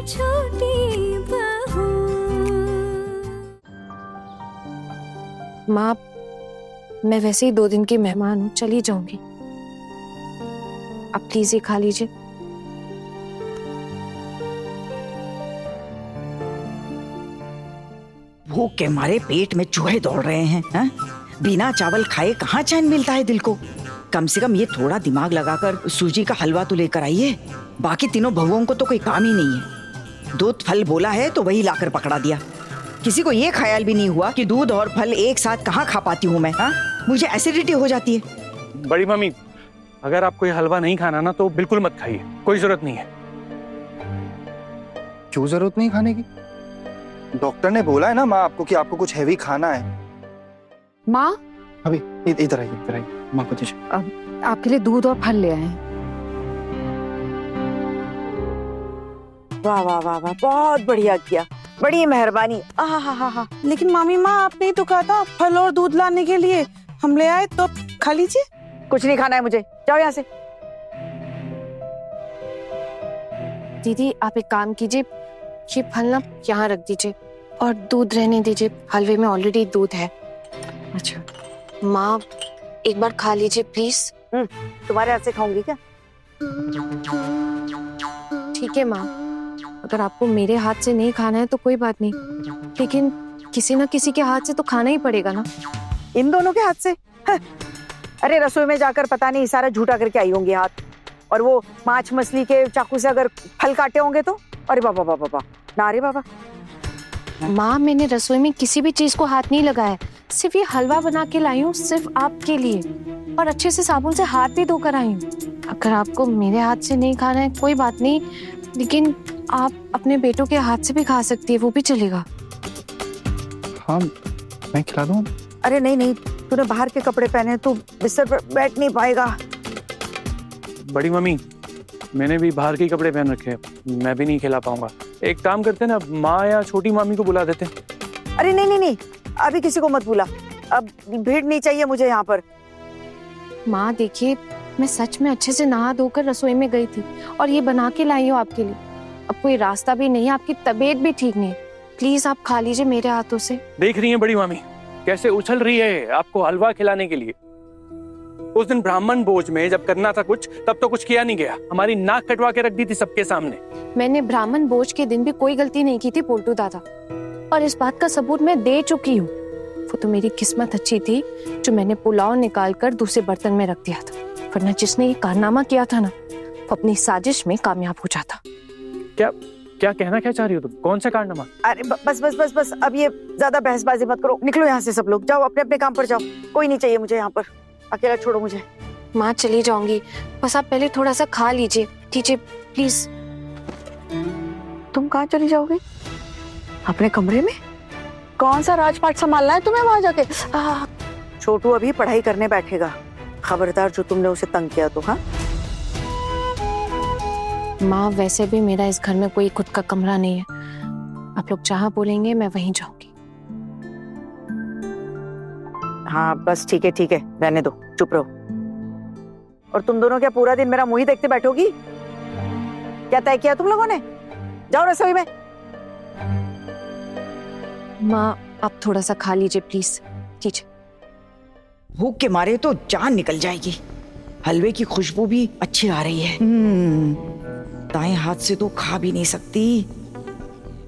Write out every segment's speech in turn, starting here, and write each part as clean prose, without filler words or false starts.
छोटी बहू। माँ, मैं वैसे ही 2 दिन की मेहमान हूँ, चली जाऊंगी। आप प्लीज ये खा लीजिए। भूख के मारे पेट में चूहे दौड़ रहे हैं, हा? बिना चावल खाए कहाँ चैन मिलता है दिल को। कम से कम ये थोड़ा दिमाग लगाकर सूजी का हलवा तो लेकर आइए। बाकी तीनों बहुओं को तो कोई काम ही नहीं है। दूध फल बोला है तो वही लाकर पकड़ा दिया। किसी को ये ख्याल भी नहीं हुआ कि दूध और फल एक साथ कहाँ खा पाती हूँ मैं, हा? मुझे एसिडिटी हो जाती है। बड़ी मम्मी, अगर आपको ये हलवा नहीं खाना ना तो बिल्कुल मत खाइए, कोई जरूरत नहीं है। क्यों जरूरत नहीं खाने की? डॉक्टर ने बोला है ना माँ आपको कि आपको कुछ हैवी खाना है। माँ, अभी इधर आइए माँ को दीजिए। आपके लिए दूध और फल ले आए हैं। वाह वाह वाह वाह, बहुत बढ़िया किया, बड़ी मेहरबानी। आहा। लेकिन मामी माँ, आपने ही तो कहा था फल और दूध लाने के लिए। हम ले आए तो खा लीजिए। कुछ नहीं खाना है मुझे, जाओ यहाँ से। दीदी, आप एक काम कीजिए, ये फल ना यहाँ रख दीजिए और दूध रहने दीजिए। हलवे में ऑलरेडी दूध है। अच्छा माँ, एक बार खा लीजिए प्लीज। तुम्हारे हाथ से खाऊंगी क्या? ठीक है माँ, अगर आपको मेरे हाथ से नहीं खाना है तो कोई बात नहीं, लेकिन किसी ना किसी के हाथ से तो खाना ही पड़ेगा ना। इन दोनों के हाथ से? अरे रसोई में जाकर पता नहीं सारा झूठा करके आई होंगी हाथ। और वो माछ मछली के चाकू से अगर फल काटे होंगे तो? अरे बाबा बाबा बाबा, ना रे बाबा। माँ, मैंने रसोई में किसी भी चीज को हाथ नहीं लगाया, सिर्फ ये हलवा बना के लाई हूँ, सिर्फ आपके लिए, और अच्छे से साबुन से हाथ भी धोकर आई हूँ। अगर आपको मेरे हाथ से नहीं खाना है कोई बात नहीं, लेकिन आप अपने बेटों के हाथ से भी खा सकती है, वो भी चलेगा। हाँ, मैं खिला दूँ? अरे नहीं, तूने बाहर के कपड़े पहने, तू बिस्तर पर बैठ नहीं पाएगा। बड़ी मम्मी, मैंने भी बाहर के कपड़े पहन रखे हैं, मैं भी नहीं खिला पाऊंगा। एक काम करते हैं ना, माँ या छोटी मामी को बुला देते हैं। अरे नहीं, अभी किसी को मत बुला, अब भीड़ नहीं चाहिए मुझे यहाँ पर। माँ देखिए, मैं सच में अच्छे से नहा धोकर रसोई में गई थी और ये बना के लाई हूँ आपके लिए। अब कोई रास्ता भी नहीं है, आपकी तबीयत भी ठीक नहीं है, प्लीज आप खा लीजिए मेरे हाथों से। देख रही हैं बड़ी मामी कैसे उछल रही है आपको हलवा खिलाने के लिए। उस दिन ब्राह्मण भोज में जब करना था कुछ, तब तो कुछ किया नहीं गया, हमारी नाक कटवा के रख दी थी सबके सामने। मैंने ब्राह्मण भोज के दिन भी कोई गलती नहीं की थी पोल्टू दादा, और इस बात का सबूत मैं दे चुकी हूँ। वो तो मेरी किस्मत अच्छी थी जो मैंने पुलाव निकाल कर दूसरे बर्तन में रख दिया था, वरना जिसने ये कारनामा किया था ना, वो अपनी साजिश में कामयाब हो जाता। क्या कहना क्या चाह रही हो तुम? कौन सा कारनामा? अरे बस, अब ये ज्यादा बहसबाजी मत करो, निकलो यहाँ से सब लोग, जाओ अपने अपने काम पर जाओ। कोई नहीं चाहिए मुझे यहाँ पर, अकेला छोड़ो मुझे। माँ चली जाऊंगी, बस आप पहले थोड़ा सा खा लीजिए प्लीज। तुम कहाँ चली जाओगे? अपने कमरे में? कौन सा राजपाट संभालना है तुम्हें वहां जाके? छोटू अभी पढ़ाई करने बैठेगा, खबरदार जो तुमने उसे तंग किया तो। हाँ माँ, वैसे भी मेरा इस घर में कोई खुद का कमरा नहीं है, आप लोग जहाँ बोलेंगे मैं वहीं जाऊंगी। हाँ बस ठीक है, रहने दो, चुप रहो। और तुम दोनों क्या पूरा दिन मेरा मुंह ही देखते बैठोगी? क्या तय किया तुम लोगों ने? जाओ रसोई में। माँ, आप थोड़ा सा खा लीजिए प्लीज, लीजिए। भूख के मारे तो जान निकल जाएगी। हलवे की खुशबू भी अच्छी आ रही है। दाएं हाथ से तो खा भी नहीं सकती,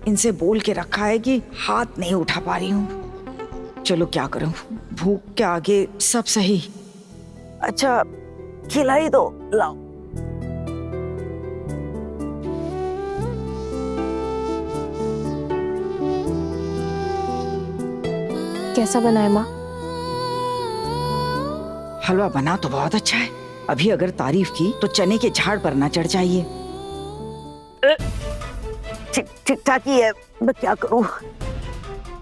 इनसे बोल के रखा है कि हाथ नहीं उठा पा रही हूँ। चलो क्या करूं, भूख के आगे सब सही। अच्छा खिला ही दो, लाओ। कैसा बना है माँ? हलवा बना तो बहुत अच्छा है, अभी अगर तारीफ की तो चने के झाड़ पर ना चढ़ जाइए। ठीक ठाक ही है, मैं क्या करूं।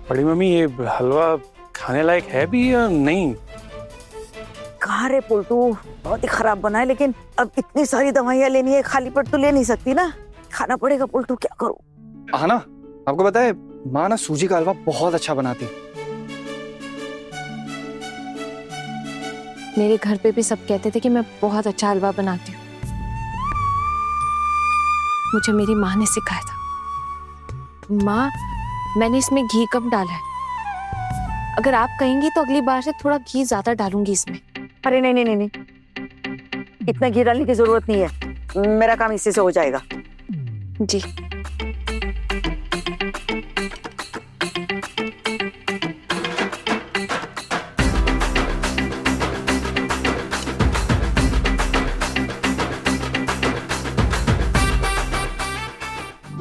बड़ी मम्मी, ये हलवा खाने लायक है भी या नहीं? कहाँ रे पोल्टू, बहुत ही खराब बना है, लेकिन अब इतनी सारी दवाइयाँ लेनी है, खाली पेट तो ले नहीं सकती ना, खाना पड़ेगा पोल्टू, क्या करूं। हाँ ना, आपको पता है माँ ना सूजी का हलवा बहुत अच्छा बनाती। मेरे घर पे भी सब कहते थे कि मैं बहुत अच्छा हलवा बनाती हूँ, मुझे मेरी माँ ने सिखाया था। माँ, मैंने इसमें घी कम डाला है। अगर आप कहेंगी तो अगली बार से थोड़ा घी ज्यादा डालूंगी इसमें। अरे नहीं नहीं नहीं नहीं, इतना घी डालने की जरूरत नहीं है, मेरा काम इसी से हो जाएगा। जी।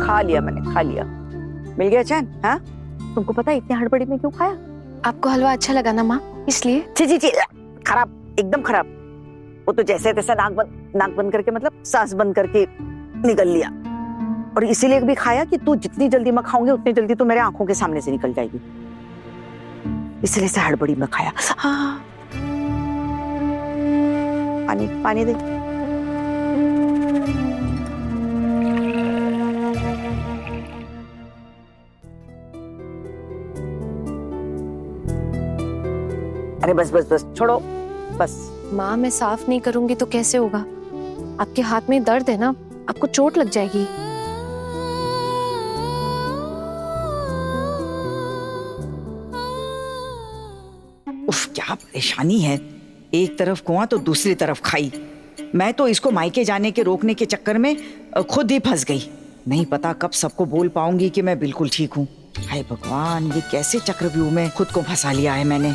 खा लिया मैंने, खा लिया, मिल गया चैन। हाँ, तुमको पता है इतनी हड़बड़ी में क्यों खाया? आपको हलवा अच्छा लगा ना माँ, इसलिए। जी जी जी, खराब, एकदम खराब। वो तो जैसे तैसे नाक बंद करके, मतलब सांस बंद करके निकल लिया। और इसीलिए भी खाया कि तू जितनी जल्दी मैं खाऊंगी उतनी जल्दी तो मेरे आंखों के सामने से निकल जाएगी, इसलिए से हड़बड़ी में खाया। हाँ, पानी पानी दे। अरे बस बस बस, छोड़ो बस। माँ, मैं साफ नहीं करूंगी तो कैसे होगा? आपके हाथ में दर्द है ना, आपको चोट लग जाएगी। उफ, क्या परेशानी है। एक तरफ कुआं तो दूसरी तरफ खाई। मैं तो इसको मायके जाने के रोकने के चक्कर में खुद ही फंस गई। नहीं पता कब सबको बोल पाऊंगी कि मैं बिल्कुल ठीक हूँ। हाय भगवान, ये कैसे चक्रव्यूह में खुद को फंसा लिया है मैंने।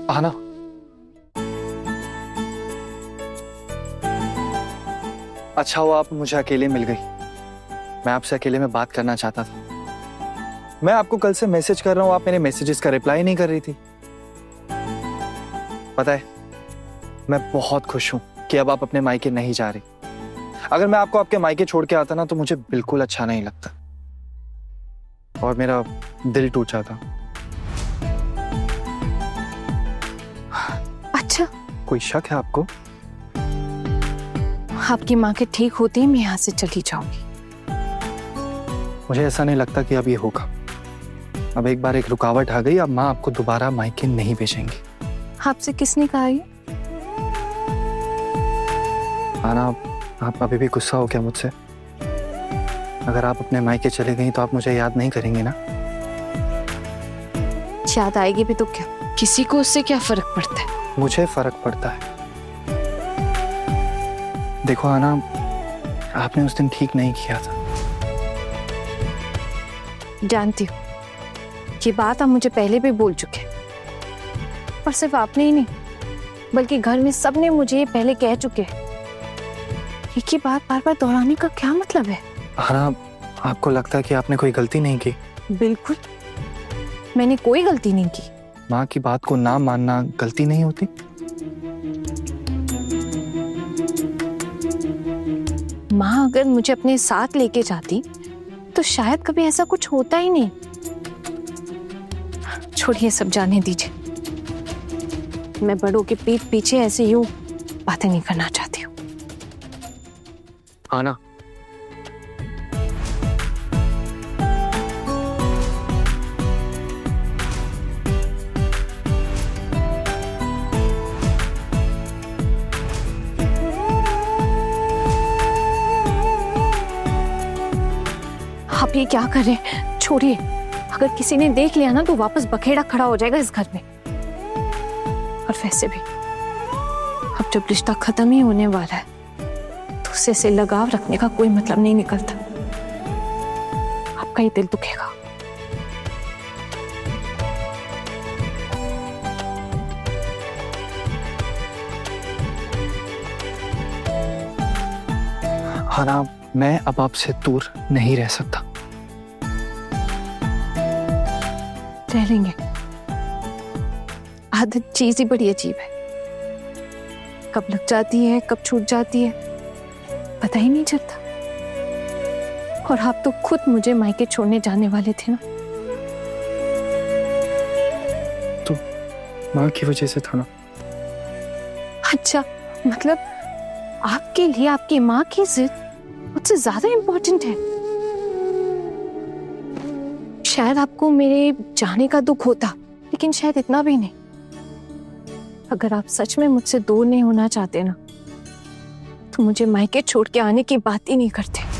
आना, अच्छा हुआ आप मुझे अकेले मिल गई। मैं आपसे अकेले में बात करना चाहता था। मैं आपको कल से मैसेज कर रहा हूं, आप मेरे मैसेजेस का रिप्लाई नहीं कर रही थी। पता है, मैं बहुत खुश हूं कि अब आप अपने मायके नहीं जा रही। अगर मैं आपको आपके मायके छोड़ के आता ना तो मुझे बिल्कुल अच्छा नहीं लगता और मेरा दिल टूट जाता। अच्छा, कोई शक है आपको? आपकी माँ के ठीक होते ही मैं यहाँ से चली जाऊंगी। मुझे ऐसा नहीं लगता कि अब ये होगा। अब एक बार एक रुकावट आ गई, अब माँ आपको दोबारा मायके नहीं भेजेंगी। आपसे किसने कहा ये? आना, आप अभी भी गुस्सा हो क्या मुझसे? अगर आप अपने मायके चले गई तो आप मुझे याद नहीं करेंगे ना? याद आएगी भी तो क्या, किसी को उससे क्या फर्क पड़ता है? मुझे फर्क पड़ता है। देखो आना, आपने उस दिन ठीक नहीं किया था। जानती हूँ, ये बात आप मुझे पहले भी बोल चुके हैं। और सिर्फ आपने ही नहीं, बल्कि घर में सबने मुझे ये पहले कह चुके हैं। एक ही बात बार बार दोहराने का क्या मतलब है? आना, आपको लगता है कि आपने कोई गलती नहीं की? बिल्कुल, मैंने कोई गलती नहीं की। माँ की बात को ना मानना गलती नहीं होती? माँ अगर मुझे अपने साथ लेके जाती तो शायद कभी ऐसा कुछ होता ही नहीं। छोड़िए, सब जाने दीजिए। मैं बड़ों के पीठ पीछे ऐसे यूं बातें नहीं करना चाहती हूँ। आना, आप ये क्या कर रहे हैं? छोड़िए, अगर किसी ने देख लिया ना तो वापस बखेड़ा खड़ा हो जाएगा इस घर में। और वैसे भी अब जब रिश्ता खत्म ही होने वाला है तो उससे से लगाव रखने का कोई मतलब नहीं निकलता। आपका ही दिल दुखेगा। आना, मैं अब आपसे दूर नहीं रह सकता। रह लेंगे। आदत चीज ही बड़ी अजीब है, कब लग जाती है कब छूट जाती है पता ही नहीं चलता। और आप तो खुद मुझे मायके छोड़ने जाने वाले थे ना। माँ की वजह से था ना? अच्छा, मतलब आपके लिए आपकी माँ की जिद मुझसे ज्यादा इम्पोर्टेंट है। शायद आपको मेरे जाने का दुख होता, लेकिन शायद इतना भी नहीं। अगर आप सच में मुझसे दूर नहीं होना चाहते ना, तो मुझे मायके छोड़ के आने की बात ही नहीं करते।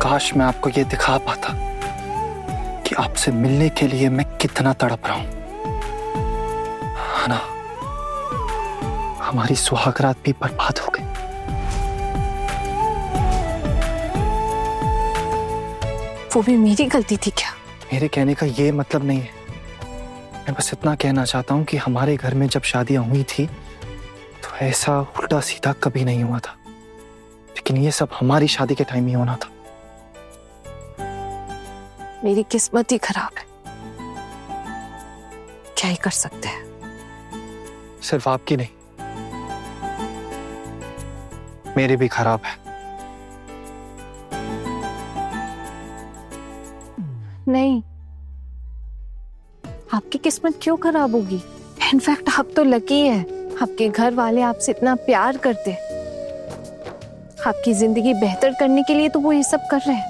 काश मैं आपको ये दिखा पाता कि आपसे मिलने के लिए मैं कितना तड़प रहा हूं। ना, हमारी सुहागरात भी बर्बाद हो गई। वो भी मेरी गलती थी क्या? मेरे कहने का ये मतलब नहीं है। मैं बस इतना कहना चाहता हूं कि हमारे घर में जब शादियां हुई थी तो ऐसा उल्टा सीधा कभी नहीं हुआ था, लेकिन ये सब हमारी शादी के टाइम ही होना था। मेरी किस्मत ही खराब है, क्या ही कर सकते हैं। सिर्फ आपकी नहीं, मेरी भी खराब है। नहीं, आपकी किस्मत क्यों खराब होगी? इनफैक्ट आप तो लकी है, आपके घर वाले आपसे इतना प्यार करते। आपकी जिंदगी बेहतर करने के लिए तो वो ये सब कर रहे हैं।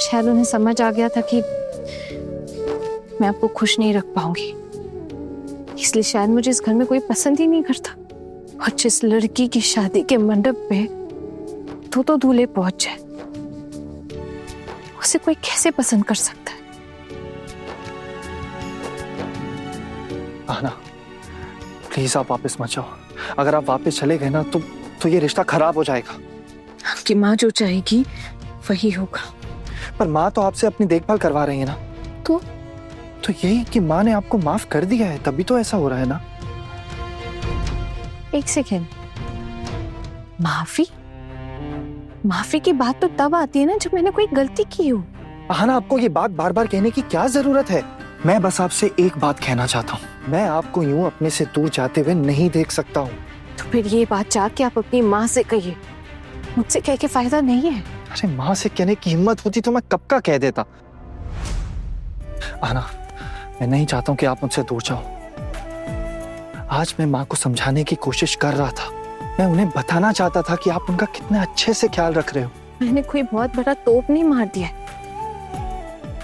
शायद उन्हें समझ आ गया था कि मैं आपको खुश नहीं रख पाऊंगी, इसलिए शायद मुझे इस घर में कोई पसंद ही नहीं करता। और जिस लड़की की शादी के मंडप पे तो दूल्हे पहुंच जाए, उसे कोई कैसे पसंद कर सकता है? आना, प्लीज आप वापस मत जाओ। अगर आप वापस चले गए ना तो ये रिश्ता खराब हो जाएगा। आपकी माँ जो चाहेगी वही होगा। पर माँ तो आपसे अपनी देखभाल करवा रही है ना। तो यही कि माँ ने आपको माफ कर दिया है, तभी तो ऐसा हो रहा है ना। एक सेकेंड, माफी की बात तो तब आती है ना जब मैंने कोई गलती की हो। आना, आपको ये बात बार बार कहने की क्या जरूरत है? मैं बस आपसे एक बात कहना चाहता हूँ, मैं आपको यूं अपने से दूर जाते हुए नहीं देख सकता हूँ। तो फिर ये बात जाके आप अपनी माँ से कहिए, मुझसे कह के फायदा नहीं है। अरे माँ से कहने की हिम्मत होती तो मैं कब का कह देता। आना, मैं नहीं चाहता हूँ कि आप मुझसे दूर जाओ। आज मैं माँ को समझाने की कोशिश कर रहा था। मैं उन्हें बताना चाहता था कि आप उनका कितने अच्छे से ख्याल रख रहे हो। मैंने कोई बहुत बड़ा तोप नहीं मार दिया,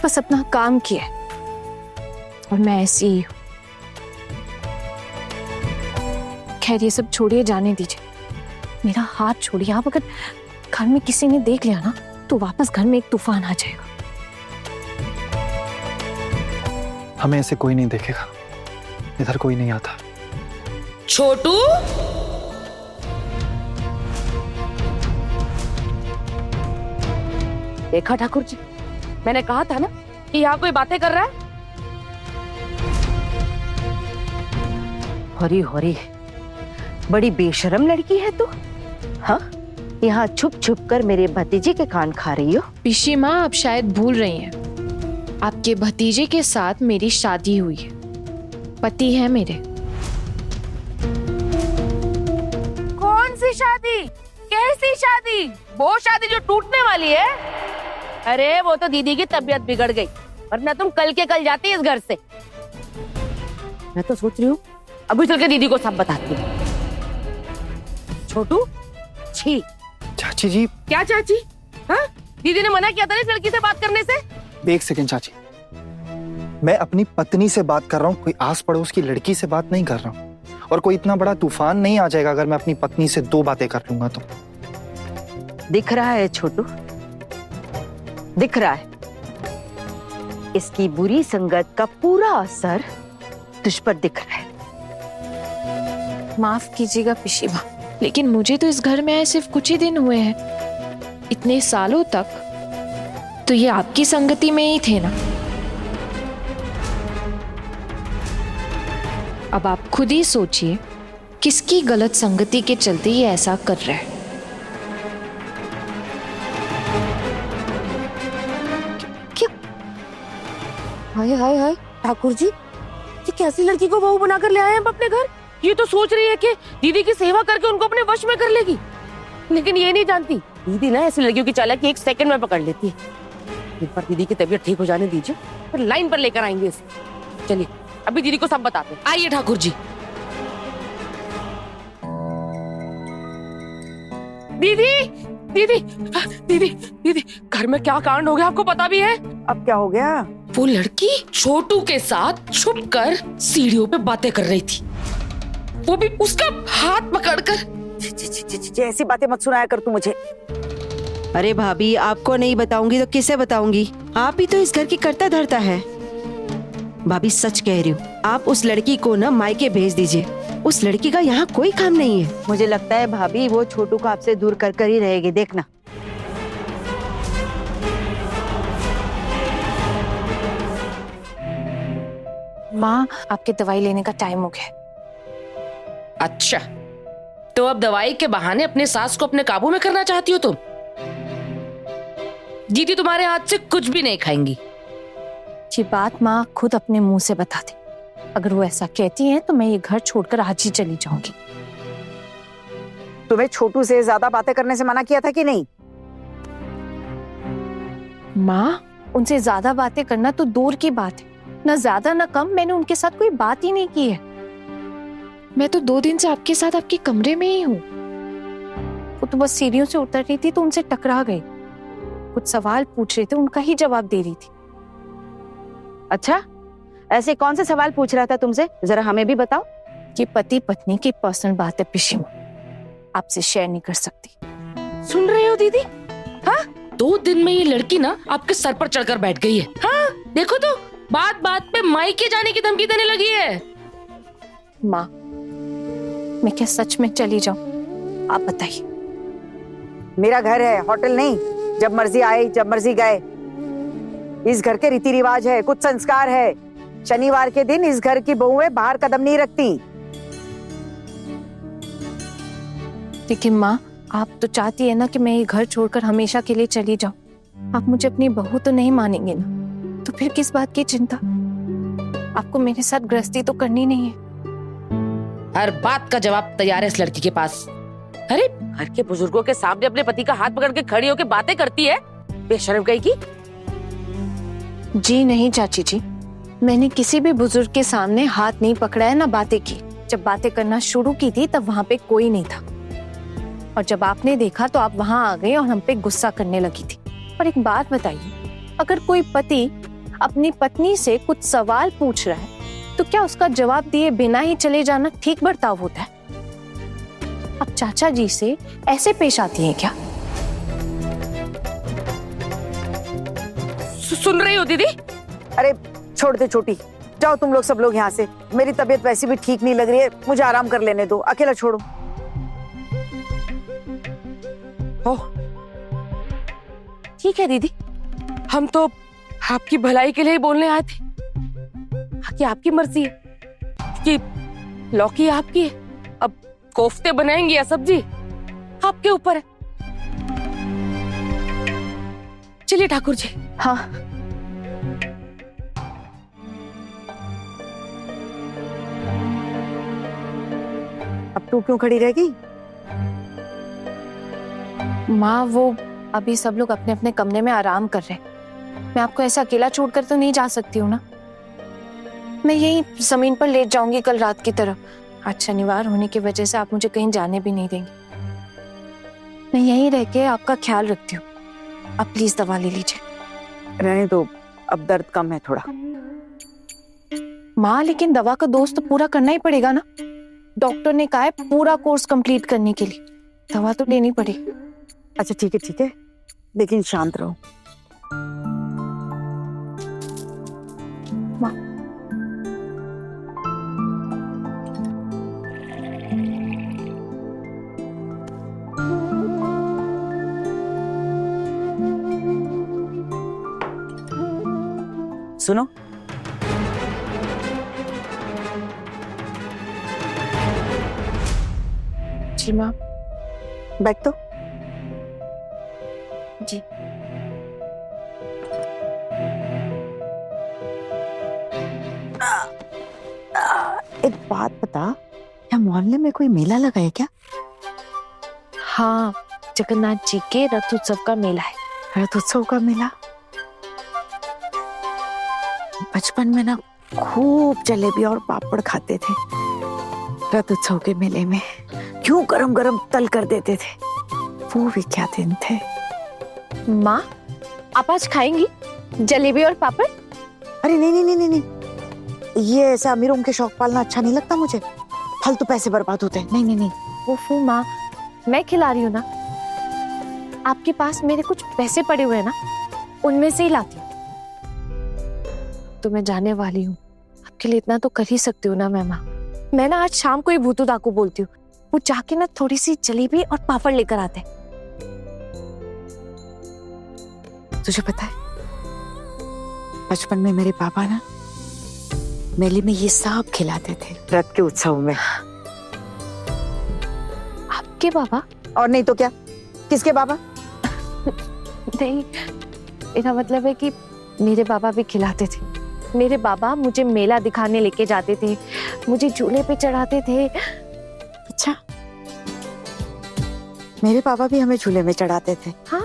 बस अपना काम किया और मैं ऐसी ही हूँ। खैर ये सब छोड़िए, जाने दीजिए। मेरा हाथ छोड़िए आप। अगर घर में किसी ने देख लिया ना तो वापस घर में एक तूफान आ जाएगा। हमें ऐसे कोई नहीं देखेगा, इधर कोई नहीं आता। छोटू, देखा ठाकुर जी, मैंने कहा था ना कि यहाँ कोई बातें कर रहा है। हरी हरी, बड़ी बेशरम लड़की है तू। हाँ, यहाँ छुप छुप कर मेरे भतीजे के कान खा रही हो। पिशी माँ, आप शायद भूल रही हैं, आपके भतीजे के साथ मेरी शादी हुई है, पति है मेरे। कौन सी शादी? कैसी शादी? वो शादी जो टूटने वाली है? अरे वो तो दीदी की तबीयत बिगड़ गई, वरना तुम कल के कल जाती इस घर से। मैं तो सोच रही हूँ अभी चल के दीदी को सब बताती हूँ। छोटू, छी। चाची जी। क्या चाची? हाँ, दीदी ने मना किया था ना इस लड़की से बात करने से। एक सेकंड चाची, मैं अपनी पत्नी से बात कर रहा हूँ, कोई आस पड़ोस की लड़की से बात नहीं कर रहा हूँ। और कोई इतना बड़ा तूफान नहीं आ जाएगा अगर मैं अपनी पत्नी से दो बातें कर लूंगा तो। दिख रहा है छोटू, दिख रहा है। इसकी बुरी संगत का पूरा असर तुझ पर दिख रहा है। माफ कीजिएगा पिशी माँ, लेकिन मुझे तो इस घर में आए सिर्फ कुछ ही दिन हुए हैं। इतने सालों तक तो ये आपकी संगति में ही थे ना। अब आप खुद ही सोचिए किसकी गलत संगति के चलते ये ऐसा कर रहा है। हाय हाय हाय ठाकुर जी, ये कैसी लड़की को बहू बनाकर ले आए हैं अपने घर। ये तो सोच रही है कि दीदी की सेवा करके उनको अपने वश में कर लेगी, लेकिन ये नहीं जानती दीदी ना ऐसी लड़कियों की चालाकी 1 सेकंड में पकड़ लेती है। एक बार दीदी की तबीयत ठीक हो जाने दीजिए, फिर लाइन पर लेकर आएंगे इसे। चलिए अभी दीदी को सब बताते हैं। आइए ठाकुर जी। दीदी दीदी दीदी दीदी, घर में क्या कांड हो गया आपको पता भी है? अब क्या हो गया? वो लड़की छोटू के साथ छुपकर सीढ़ियों पे बातें कर रही थी, वो भी उसका हाथ पकड़कर। ऐसी बातें मत सुनाया कर तू मुझे। अरे भाभी, आपको नहीं बताऊंगी तो किसे बताऊंगी? आप ही तो इस घर की कर्ता धर्ता है। भाभी सच कह रही हूँ, आप उस लड़की को ना मायके भेज दीजिए। उस लड़की का यहाँ कोई काम नहीं है। मुझे लगता है भाभी वो छोटू को आपसे दूर कर ही रहेगी, देखना। माँ, आपकी दवाई लेने का टाइम हो गया। अच्छा, तो अब दवाई के बहाने अपने सास को अपने काबू में करना चाहती हो तुम? दीदी तुम्हारे हाथ से कुछ भी नहीं खाएंगी। ये बात माँ खुद अपने मुंह से बता दे। अगर वो ऐसा कहती हैं तो मैं ये घर छोड़कर आज ही चली जाऊंगी। तुम्हें छोटू से ज्यादा बातें करने से मना किया था कि नहीं? माँ, उनसे ज्यादा बातें करना तो दूर की बात है, ना ज्यादा ना कम। मैंने उनके साथ कोई बात ही नहीं की है। मैं तो 2 दिन से आपके साथ आपके कमरे में ही हूँ। वो तो बस सीढ़ियों से उतर रही थी तो उनसे टकरा गई। कुछ सवाल पूछ रहे थे, उनका ही जवाब दे रही थी। अच्छा, ऐसे कौन से सवाल पूछ रहा था तुमसे? जरा हमें भी बताओ। ये पति पत्नी की पर्सनल बात है पिशिम, आपसे शेयर नहीं कर सकती। सुन रहे हो दीदी? हाँ, 2 दिन में ये लड़की ना आपके सर पर चढ़कर बैठ गई है। हाँ, देखो तो बात बात पे मायके जाने की धमकी देने लगी है। माँ, मैं क्या सच में चली जाऊं? आप बताइए। मेरा घर है, होटल नहीं। जब मर्जी आए, जब मर्जी गए। इस घर के रीति रिवाज है, कुछ संस्कार है। शनिवार के दिन इस घर की बहुएं बाहर कदम नहीं रखती। लेकिन माँ, आप तो चाहती है ना कि मैं ये घर छोड़कर हमेशा के लिए चली जाऊं। आप मुझे अपनी बहू तो नहीं मानेंगे ना, तो फिर किस बात की चिंता? आपको मेरे साथ गृहस्थी तो करनी नहीं है। हर बात का जवाब तैयार है इस लड़की के पास। अरे, घर के बुजुर्गों के सामने अपने पति का हाथ पकड़ के खड़ी होकर बातें करती है, बेशर्म गई की। जी नहीं चाची जी, मैंने किसी भी बुजुर्ग के सामने हाथ नहीं पकड़ा है, ना बातें की। जब बातें करना शुरू की थी तब वहां पे कोई नहीं था, और जब आपने देखा तो आप वहां आ गए और हम पे गुस्सा करने लगी थी। पर एक बात बताइए, अगर कोई पति अपनी पत्नी से कुछ सवाल पूछ रहा है तो क्या उसका जवाब दिए बिना ही चले जाना ठीक बर्ताव होता है? आप चाचा जी से ऐसे पेश आती हैं क्या? सुन रही हो दीदी? अरे छोड़ दे छोटी, जाओ तुम लोग सब लोग यहाँ से। मेरी तबीयत वैसे भी ठीक नहीं लग रही है, मुझे आराम कर लेने दो। अकेला छोड़ो। ठीक है दीदी, हम तो आपकी भलाई के लिए ही बोलने आए थे। कि आपकी मर्जी है कि लौकी आपकी है, अब कोफ्ते बनाएंगे या सब्जी आपके ऊपर है। चलिए ठाकुर जी। हाँ, अब तू क्यों खड़ी रहेगी? माँ, वो अभी सब लोग अपने अपने कमरे में आराम कर रहे हैं। मैं आपको ऐसा अकेला छोड़कर तो नहीं जा सकती हूँ ना। मैं यही जमीन पर लेट जाऊंगी कल रात की तरह। आज शनिवार होने की वजह से आप मुझे कहीं जाने भी नहीं देंगे। मैं यहीं रह के आपका ख्याल रखती हूँ। आप प्लीज दवा ले लीजिए। रहने दो, अब दर्द कम है थोड़ा। माँ, लेकिन दवा का डोज तो पूरा करना ही पड़ेगा ना। डॉक्टर ने कहा है पूरा कोर्स कंप्लीट करने के लिए दवा तो लेनी पड़ेगी। अच्छा ठीक है, लेकिन शांत रहो। सुनो, जी माँ। बैठ तो। जी। बता, क्या मोहल्ले में कोई मेला लगा है क्या? हाँ, जगन्नाथ जी के रथ उत्सव का मेला है। रथ उत्सव का मेला? बचपन में ना खूब जलेबी और पापड़ खाते थे रथ उत्सव के मेले में। क्यों गरम गरम तल कर देते थे, वो भी क्या दिन थे। माँ, आप आज खाएंगी जलेबी और पापड़? अरे नहीं नहीं नहीं नहीं नहीं, ये ऐसे अमीरों के शौक पालना अच्छा नहीं लगता मुझे। फालतू पैसे बर्बाद होते हैं। नहीं नहीं नहीं। ओफो माँ, मैं खिला रही हूँ ना। आपके पास मेरे कुछ पैसे पड़े हुए हैं ना, उनमें से ही लाती हूँ। तो मैं जाने वाली हूँ, आपके लिए इतना तो कर ही सकती हूँ ना मैं माँ। मैं ना आज शाम को ही भूतूदा को बोलती हूँ, वो जाके ना थोड़ी सी जलेबी और पापड़ लेकर आते हैं। तुझे पता है, बचपन में मेरे पापा ना मेले में ये सब खिलाते थे रथ के उत्सव में। आपके बाबा? और नहीं तो क्या, किसके बाबा? नहीं, मेरा मतलब है कि मेरे बाबा भी खिलाते थे। मेरे बाबा मुझे मेला दिखाने लेके जाते थे, मुझे झूले पे चढ़ाते थे। अच्छा, मेरे पापा भी हमें झूले में चढ़ाते थे। हाँ,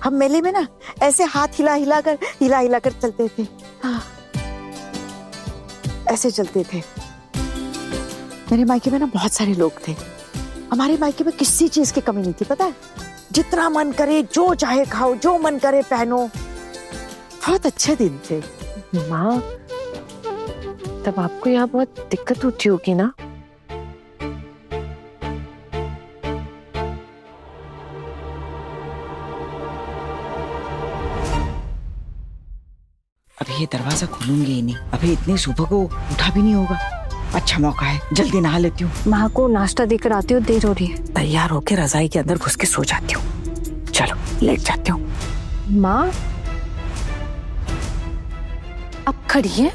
हम मेले में ना ऐसे हाथ हिला हिला कर चलते थे। हाँ, ऐसे चलते थे। मेरे मायके में ना बहुत सारे लोग थे। हमारे मायके में किसी चीज की कमी नहीं थी, पता है। जितना मन करे जो चाहे खाओ, जो मन करे पहनो। बहुत अच्छे दिन थे। माँ, तब आपको यहाँ बहुत दिक्कत होती होगी ना? अभी ये दरवाजा खोलूंगी ही नहीं। अभी इतनी सुबह को उठा भी नहीं होगा। अच्छा मौका है, जल्दी नहा लेती हूँ। माँ को नाश्ता देकर आती हूँ, देर हो रही है। तैयार होके रजाई के अंदर घुस के सो जाती हूँ। चलो लेट जाती हूँ। माँ, आप खड़ी हैं?